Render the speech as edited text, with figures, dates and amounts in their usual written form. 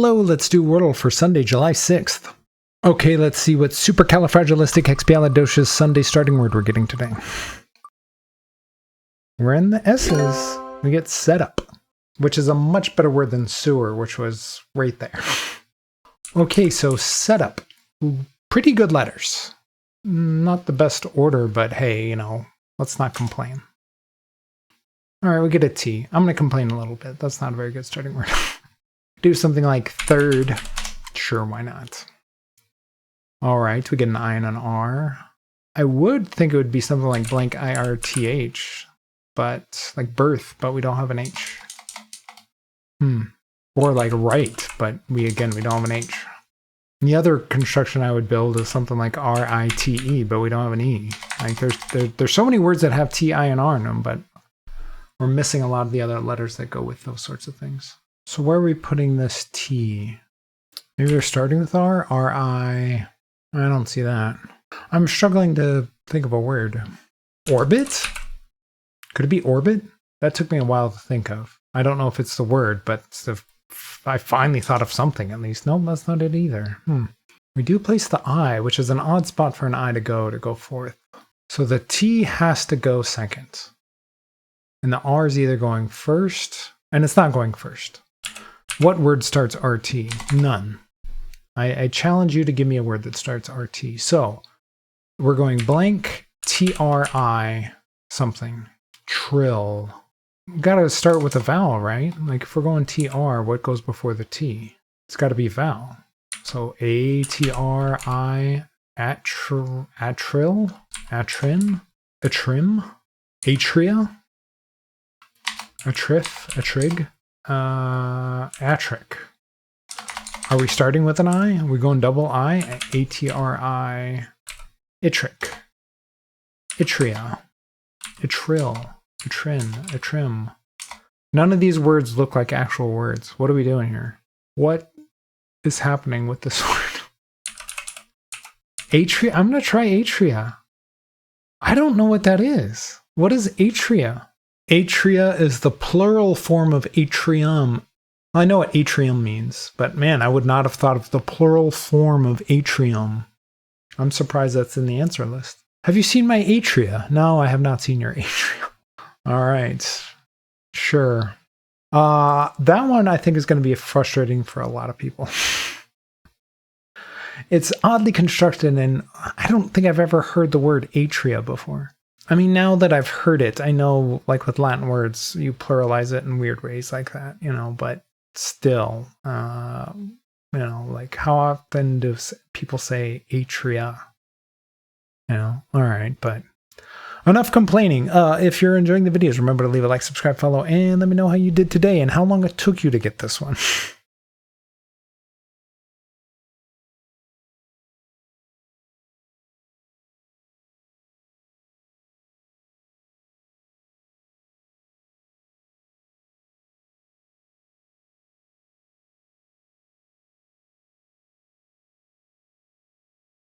Hello, let's do Wordle for Sunday, July 6th. Okay, let's see what supercalifragilisticexpialidocious Sunday starting word we're getting today. We're in the S's. We get setup, which is a much better word than sewer, which was right there. Okay, so setup. Pretty good letters. Not the best order, but hey, let's not complain. All right, we get a T. I'm going to complain a little bit. That's not a very good starting word. Do something like third. Sure, why not? All right, we get an I and an R. I would think it would be something like blank IRTH, but like birth, but we don't have an H. Or like right, but we don't have an H. And the other construction I would build is something like RITE, but we don't have an E. Like there's so many words that have T, I, and R in them, but we're missing a lot of the other letters that go with those sorts of things. So where are we putting this T? Maybe we're starting with R? R-I... I don't see that. I'm struggling to think of a word. Orbit? Could it be orbit? That took me a while to think of. I don't know if it's the word, but I finally thought of something at least. No, that's not it either. We do place the I, which is an odd spot for an I to go forth. So the T has to go second. And the R is either going first, and it's not going first. What word starts RT? None. I challenge you to give me a word that starts RT. So we're going blank, TRI, something. Trill. Gotta start with a vowel, right? Like if we're going TR, what goes before the T? It's gotta be vowel. So ATRI, atrill, atrin, atrim, atria, atrif, atrig, atric. Are we starting with an I? Are we going double I? A-T-R-I. Itric. Itria. Itrill. Atrin. Atrim. None of these words look like actual words. What are we doing here? What is happening with this word? Atria? I'm going to try atria. I don't know what that is. What is atria? Atria is the plural form of atrium. I know what atrium means, but man, I would not have thought of the plural form of atrium. I'm surprised that's in the answer list. Have you seen my atria? No, I have not seen your atria. All right. Sure. That one I think is going to be frustrating for a lot of people. It's oddly constructed, and I don't think I've ever heard the word atria before. I mean, now that I've heard it, I know, like with Latin words, you pluralize it in weird ways like that, but still, like how often do people say atria? All right, but enough complaining. If you're enjoying the videos, remember to leave a like, subscribe, follow, and let me know how you did today and how long it took you to get this one.